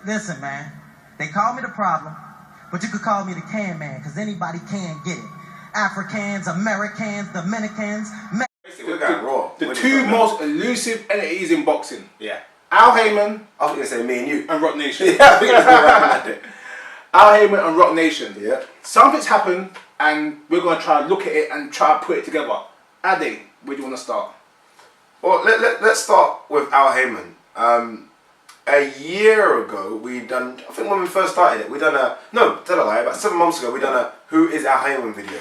Listen, man. They call me the problem, but you could call me the can man, because anybody can get it. Africans, Americans, Dominicans. Basically, we're going raw. The two most elusive entities in boxing. Yeah. Al Haymon. I was going to say me and you. And RocNation. Yeah, I think it's right. Al Haymon and RocNation. Yeah. Something's happened, and we're going to try and look at it and try and put it together. Ade, where do you want to start? Well, let's start with Al Haymon. A year ago, we done, I think when we first started it, we done about 7 months ago, we done a Who is Al Haymon video.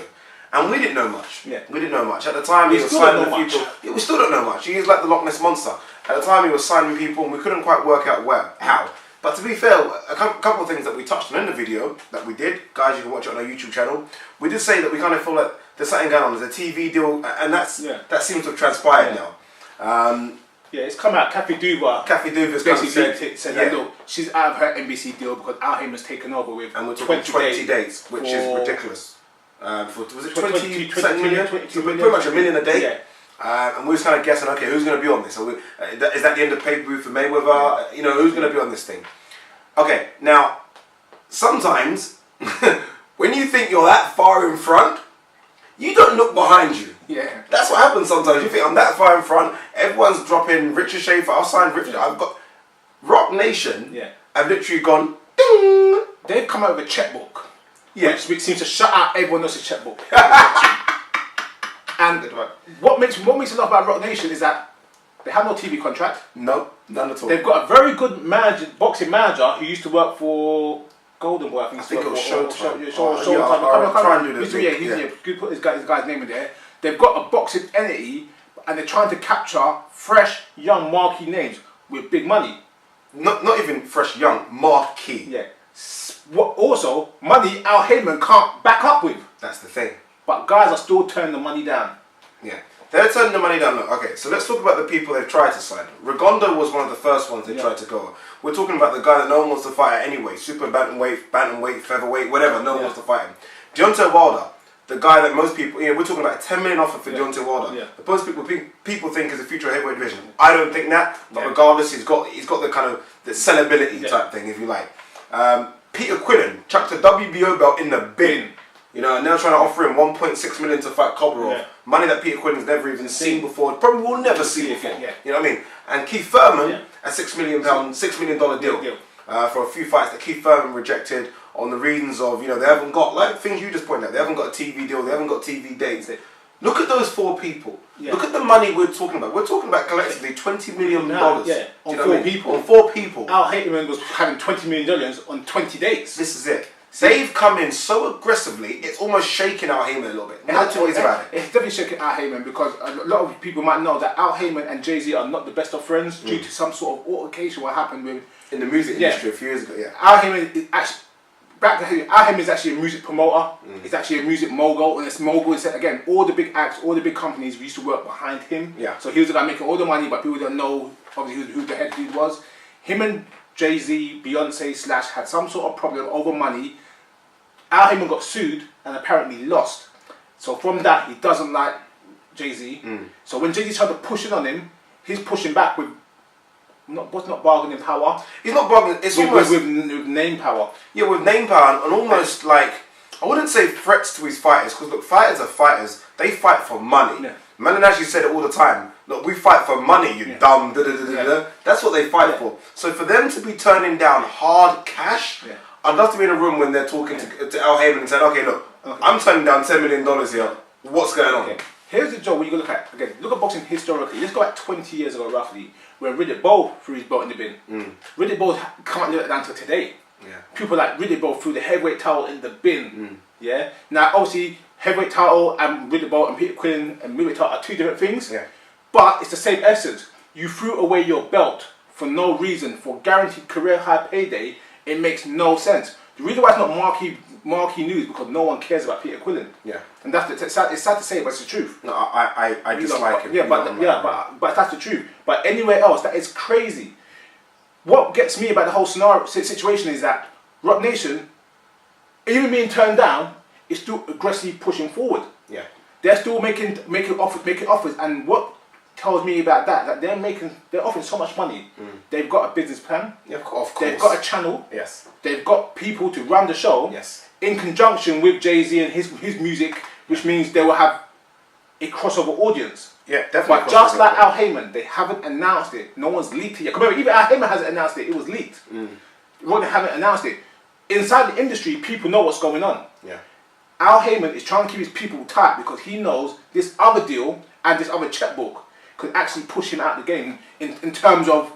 And we didn't know much. Yeah. We didn't know much. At the time, he was signing people. Yeah, we still don't know much. He is like the Loch Ness Monster. At the time, he was signing people, and we couldn't quite work out how. But to be fair, a couple of things that we touched on in the video that we did, guys, you can watch it on our YouTube channel. We did say that we kind of feel like there's something going on. There's a TV deal, and that seems to have transpired now. Yeah, it's come out. Kathy Duva's basically said that, look, she's out of her NBC deal because Al Haymon's taken over with, and we're talking 20 dates, which is ridiculous. Was it 20 million? Pretty much $1 million a day. Yeah. And we was kind of guessing, okay, who's going to be on this? Is that the end of pay-per-view for Mayweather? Yeah. You know, who's going to be on this thing? Okay, now, sometimes, when you think you're that far in front, you don't look behind you. Yeah. That's what happens sometimes. You think I'm that far in front, everyone's dropping Richard Schaefer, I'll sign Richard. I've got RocNation. Yeah. I've literally gone, ding! They've come out with a checkbook. Yeah. Which seems to shut out everyone else's checkbook. And what makes me love about RocNation is that they have no TV contract. No, none at all. They've got a very good boxing manager who used to work for Golden Boy. I think it was Showtime. Showtime. I'll try and do this. Yeah, put his guy's name in there. They've got a boxing entity, and they're trying to capture fresh, young, marquee names with big money. Not even fresh, young, marquee. Yeah. What also money Al Haymon can't back up with. That's the thing. But guys are still turning the money down. Yeah. They're turning the money down. Look, okay, so let's talk about the people they've tried to sign. Rigonda was one of the first ones they tried to go. We're talking about the guy that no one wants to fight at anyway. Super bantamweight, featherweight, whatever. No one wants to fight him. Deontay Wilder, the guy that most people, we're talking about a $10 million offer for Deontay Wilder. Yeah. That most people think is a future heavyweight division. I don't think that, but regardless, he's got the kind of the sellability type thing, if you like. Peter Quillen chucked a WBO belt in the bin. You know, and now trying to offer him $1.6 million to fight Kobrov. Yeah. Money that Peter Quillen's never even seen before, probably will never see before. Yeah. You know what I mean? And Keith Thurman, a $6 million deal for a few fights that Keith Thurman rejected on the reasons of, they haven't got, like things you just pointed out, they haven't got a TV deal, they haven't got TV dates. Look at those 4 people. Yeah. Look at the money we're talking about. We're talking about collectively $20 million. On 4 people. On 4 people. Al Haymon was having $20 million on 20 dates. This is it. They've come in so aggressively, it's almost shaking Al Haymon a little bit. No two ways about it. It's definitely shaking Al Haymon because a lot of people might know that Al Haymon and Jay-Z are not the best of friends due to some sort of altercation what happened with in the music industry a few years ago. Yeah, Al Haymon is actually Al Haymon is actually a music promoter. He's actually a music mogul, and this mogul is again all the big acts, all the big companies used to work behind him. Yeah. So he was the guy making all the money, but people don't know obviously who the head dude was. Him and Jay-Z, Beyonce / had some sort of problem over money. Al Haymon got sued and apparently lost. So from that, he doesn't like Jay-Z. So when Jay-Z tried to push it on him, he's pushing back with not bargaining power. He's not bargaining. It's almost with name power. Yeah, with name power and almost like I wouldn't say threats to his fighters because look, fighters are fighters. They fight for money. Yeah. Man actually said it all the time. Look, we fight for money, you dumb. That's what they fight for. So for them to be turning down hard cash, I'd love to be in a room when they're talking to Al Haymon and saying, okay, look, I'm turning down $10 million here. What's going on? Okay. Here's the job when you look at, again, look at boxing historically. Let's go back 20 years ago roughly, where Riddick Bowe threw his belt in the bin. Riddick Bowe can't live it down to today. Yeah. People like Riddick Bowe threw the heavyweight title in the bin. Yeah. Now, obviously, heavyweight title and Riddick Bowe and Peter Quillen and middleweight title are 2 different things. Yeah. But it's the same essence. You threw away your belt for no reason, for guaranteed career high payday. It makes no sense. The reason why it's not marquee news because no one cares about Peter Quillen. Yeah. And it's sad to say, but it's the truth. No, I dislike him. Yeah, but that's the truth. But anywhere else, that is crazy. What gets me about the whole situation is that RocNation, even being turned down, is still aggressively pushing forward. Yeah. They're still making offers, and what tells me about that they're offering so much money. They've got a business plan. Yeah, of course. They've got a channel. Yes. They've got people to run the show. Yes. In conjunction with Jay-Z and his music, which means they will have a crossover audience. Yeah, definitely. But just like Al Haymon, they haven't announced it. No one's leaked it yet. Remember, even Al Haymon hasn't announced it. It was leaked. Well, they haven't announced it. Inside the industry, people know what's going on. Yeah. Al Haymon is trying to keep his people tight because he knows this other deal and this other checkbook could actually push him out the game in terms of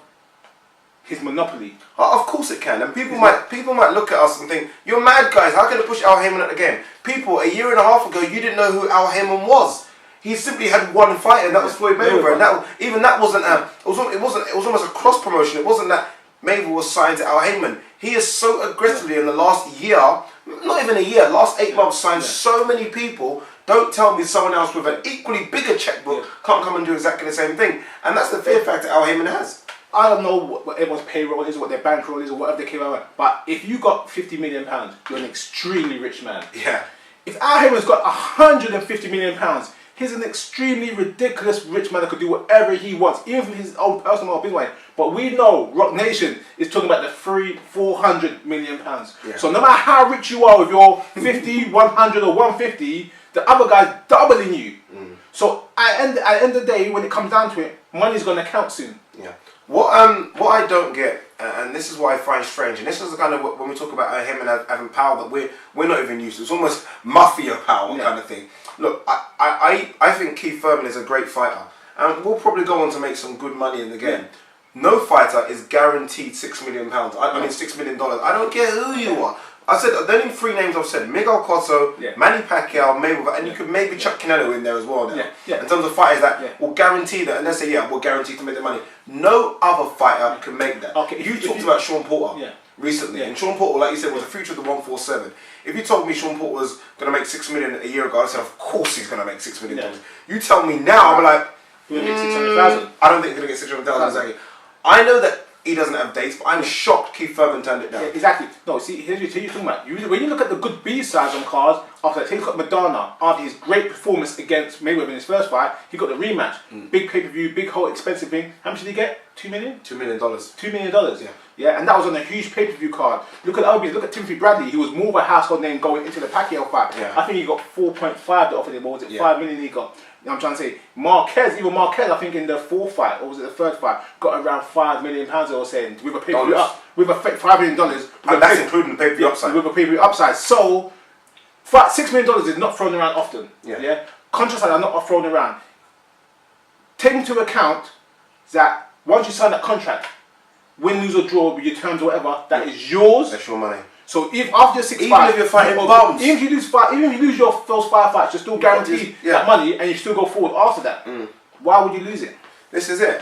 his monopoly. Oh, of course it can, and people might look at us and think, "You're mad, guys. How can you push Al Haymon at the game?" People, a year and a half ago, you didn't know who Al Haymon was. He simply had one fight, and that was Floyd Mayweather, and that wasn't it was almost a cross promotion. It wasn't that Mayweather was signed to Al Haymon. He has so aggressively in the last year, not even a year, last 8 months, signed so many people. Don't tell me someone else with an equally bigger checkbook can't come and do exactly the same thing, and that's the fear factor Al Haymon has. I don't know what everyone's payroll is, or what their bankroll is, or whatever they came out with, but if you got £50 million, you're an extremely rich man. Yeah. If Al Haymon's got £150 million, he's an extremely ridiculous rich man that could do whatever he wants, even for his own personal business. But we know RocNation is talking about the $400 million. Yeah. So no matter how rich you are with your 50, 100 or 150, the other guy's doubling you. So at the end of the day, when it comes down to it, money's going to count soon. Yeah. What I don't get, and this is what I find strange, and this is the kind of when we talk about him and having power that we're not even used to. It's almost mafia power kind of thing. Look, I think Keith Thurman is a great fighter, and we'll probably go on to make some good money in the game. No fighter is guaranteed $6 million. I mean $6 million. I don't care who you are. I said the only 3 names I've said: Miguel Cotto, Manny Pacquiao, Mayweather, and you could maybe chuck Canelo in there as well. Now, in terms of fighters that will guarantee that, and they say, we're guaranteed to make the money. No other fighter can make that. Okay, you talked about Sean Porter recently, and Sean Porter, like you said, was the future of the 147. If you told me Sean Porter was going to make $6 million a year ago, I said, of course he's going to make $6 million. You tell me now, I'm like, we're going to get 600,000. I don't think he's going to get 600,000 exactly. I know that he doesn't have dates, but I'm shocked Keith Thurman turned it down. Yeah, exactly. No, see, here's what you're talking about. When you look at the good B-sides on cards, after that, take a look at Madonna, after his great performance against Mayweather in his first fight, he got the rematch. Big pay-per-view, big whole expensive thing. How much did he get? $2 million? $2 million. $2 million. Yeah, and that was on a huge pay-per-view card. Look at Obies, look at Timothy Bradley. He was more of a household name going into the Pacquiao fight. Yeah. I think he got 4.5 to offer him. What was it? 5 million he got. You know what I'm trying to say? Marquez, I think in the 4th fight, or was it the 3rd fight, got around $5 million, they were saying, with a pay-per-view with a $5 million. And that's including the pay-per-view upside. With a pay-per-view upside. So, $6 million is not thrown around often. Yeah. Contracts are not thrown around. Take into account that once you sign that contract, win, lose or draw with your terms or whatever, that is yours. That's your money. So if after your 6 even fights, if you're fighting bums, even if you lose those 5 fights, you're still guaranteed that money, and you still go forward after that. Why would you lose it? This is it.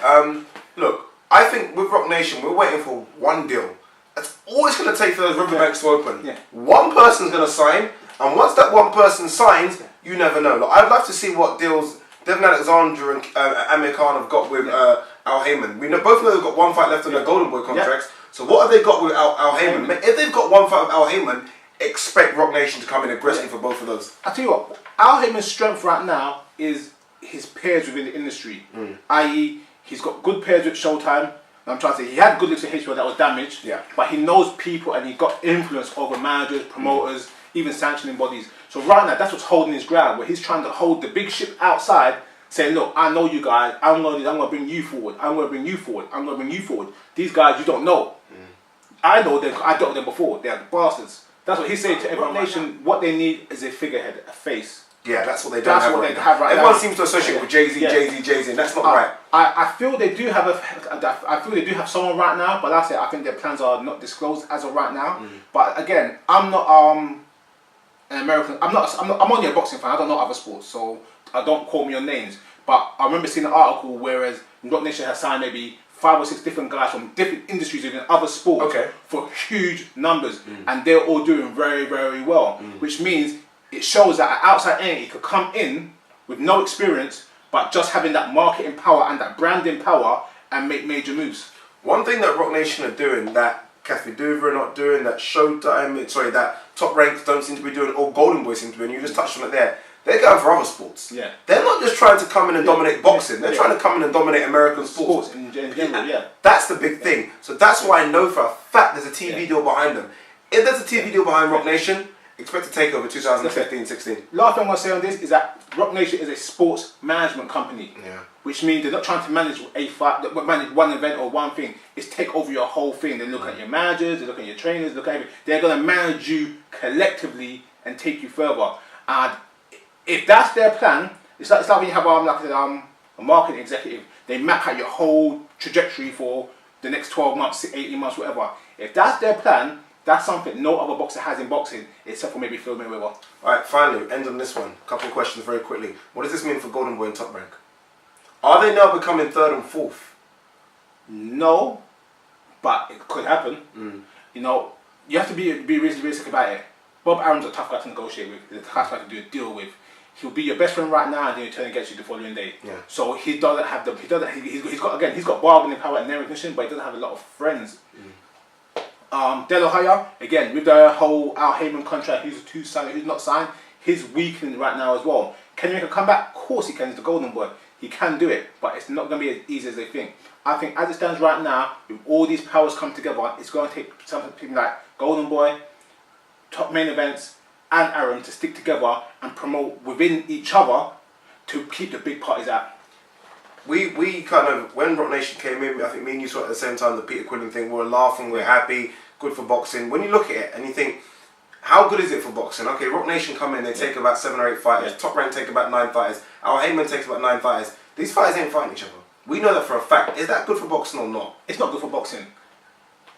Look, I think with RocNation, we're waiting for one deal. That's all it's going to take for those riverbanks to open. One person's going to sign, and once that one person signs, you never know. Look, I'd love to see what deals Devin Alexander and Amir Khan have got with Al Haymon. We both know they've got 1 fight left on their Golden Boy contracts. So what have they got with Al Haymon? If they've got 1 fight with Al Haymon, expect RocNation to come in aggressively for both of those. I tell you what, Al Haymon's strength right now is his peers within the industry. I.e., he's got good peers with Showtime. I'm trying to say he had good links with HBO that was damaged. But he knows people and he got influence over managers, promoters, even sanctioning bodies. So right now, that's what's holding his ground, where he's trying to hold the big ship outside, saying, look, I know you guys, I'm going to bring you forward, I'm going to bring you forward, I'm going to bring you forward. These guys you don't know. I know them, I dealt with them before, they're bastards. That's what he's saying to RocNation. What they need is a figurehead, a face. Yeah, that's what they don't have right now. Everyone seems to associate with Jay-Z, and that's not right. I feel they do have someone right now, but like I said, I think their plans are not disclosed as of right now. But again, I'm not an American. I'm only a boxing fan. I don't know other sports, so don't quote me on names. But I remember seeing an article whereas RocNation has signed maybe 5 or 6 different guys from different industries within other sports for huge numbers, and they're all doing very, very well. Which means it shows that an outside entity could come in with no experience, but just having that marketing power and that branding power and make major moves. One thing that RocNation are doing that Kathy Duver are not doing, that Showtime, that Top Ranks don't seem to be doing, or Golden Boy seem to be doing, you just touched on it there. They're going for other sports. Yeah. They're not just trying to come in and dominate boxing. They're trying to come in and dominate American sports. In general, yeah. That's the big thing. So that's why I know for a fact there's a TV deal behind them. If there's a TV deal behind RocNation, expect to take over 2015-16. Last thing I want to say on this is that RocNation is a sports management company. Yeah. Which means they're not trying to manage a fight, manage one event or one thing. It's take over your whole thing. They look at your managers, they look at your trainers, look at everything. They're going to manage you collectively and take you further. And if that's their plan, it's like when you have a marketing executive. They map out your whole trajectory for the next 12 months, 18 months, whatever. If that's their plan, that's something no other boxer has in boxing, except for maybe Phil Mayweather. Alright, finally, end on this one. A couple of questions very quickly. What does this mean for Golden Boy and Top Rank? Are they now becoming third and fourth? No, but it could happen. You know, you have to be realistic about it. Bob Arum's a tough guy to negotiate with. He's a tough guy to do a deal with. He'll be your best friend right now, and then he'll turn against you the following day. Yeah. So he doesn't have the. He's got bargaining power and recognition, but he doesn't have a lot of friends. De La Hoya, again, with the whole Al Haymon contract, who's signed, who's not signed, he's weakening right now as well. Can he make a comeback? Of course he can. He's the Golden Boy. He can do it, but it's not going to be as easy as they think. I think as it stands right now, with all these powers come together, it's going to take something like Golden Boy, Top Main Events, and Arum to stick together and promote within each other to keep the big parties out. We kind of, when RocNation came in, I think me and you saw at the same time the Peter Quillen thing, we were laughing, we we're happy, good for boxing. When you look at it and you think, how good is it for boxing? Okay, RocNation come in, they take about 7 or 8 fighters. Top Rank take about 9 fighters. Our Haymon takes about 9 fighters. These fighters ain't fighting each other. We know that for a fact. Is that good for boxing or not? It's not good for boxing.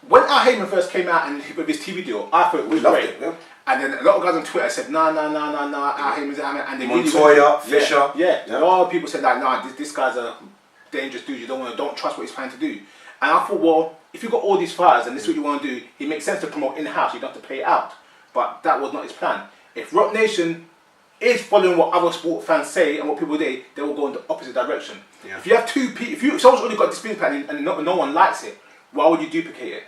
When Al Haymon first came out and with his TV deal, I thought it was great. Yeah. And then a lot of guys on Twitter said, nah, Al Haymon's out. And they Montoya, Fisher. Yeah. A lot of people said like, nah, this guy's a dangerous dude. You don't trust what he's planning to do. And I thought, well, if you've got all these fighters and this is what you want to do, it makes sense to promote in-house. You don't have to pay it out. But that was not his plan. If RocNation is following what other sport fans say and what people do, they will go in the opposite direction. Yeah. If you have two people, if someone's already got this business plan and no one likes it, why would you duplicate it?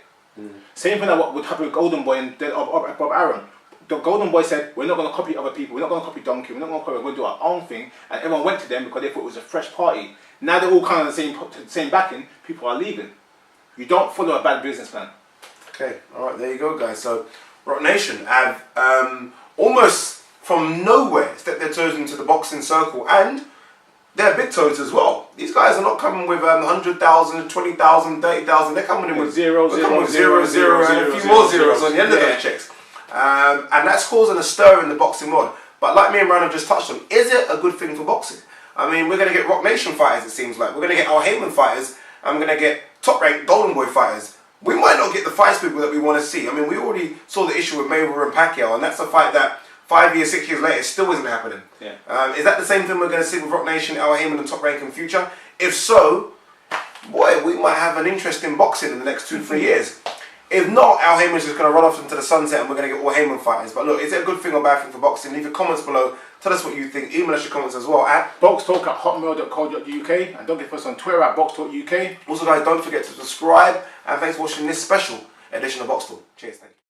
Same thing like what would happen with Golden Boy and Bob Arum. The Golden Boy said, we're not going to copy other people, we're not going to copy Donkey, we're not going to copy, we're going to do our own thing. And everyone went to them because they thought it was a fresh party. Now they're all kind of the same backing, people are leaving. You don't follow a bad business plan. Okay, alright, there you go guys. So RocNation have almost from nowhere stepped their toes into the boxing circle, and they're big toes as well. These guys are not coming with 100,000, 20,000, 30,000. They're coming in with zero, and a few more zeros on the end of those checks. And that's causing a stir in the boxing world. But like me and Ran have just touched on, is it a good thing for boxing? I mean, we're going to get RocNation fighters, it seems like. We're going to get our Haymon fighters, and we're going to get Top Rank Golden Boy fighters. We might not get the fights people that we want to see. I mean, we already saw the issue with Mayweather and Pacquiao, and that's a fight that 5 years, 6 years later still isn't happening. Yeah. Is that the same thing we're going to see with RocNation, Al Haymon and Top Rank in future? If so, boy, we might have an interesting boxing in the next 2-3 years. If not, Al Haymon's just going to run off into the sunset and we're going to get all Haymon fighters. But look, is it a good thing or bad thing for boxing? Leave your comments below. Tell us what you think. Email us your comments as well at BoxTalk@hotmail.co.uk, and don't forget us on Twitter at BoxTalkUK. Also guys, don't forget to subscribe, and thanks for watching this special edition of BoxTalk. Cheers, thank you.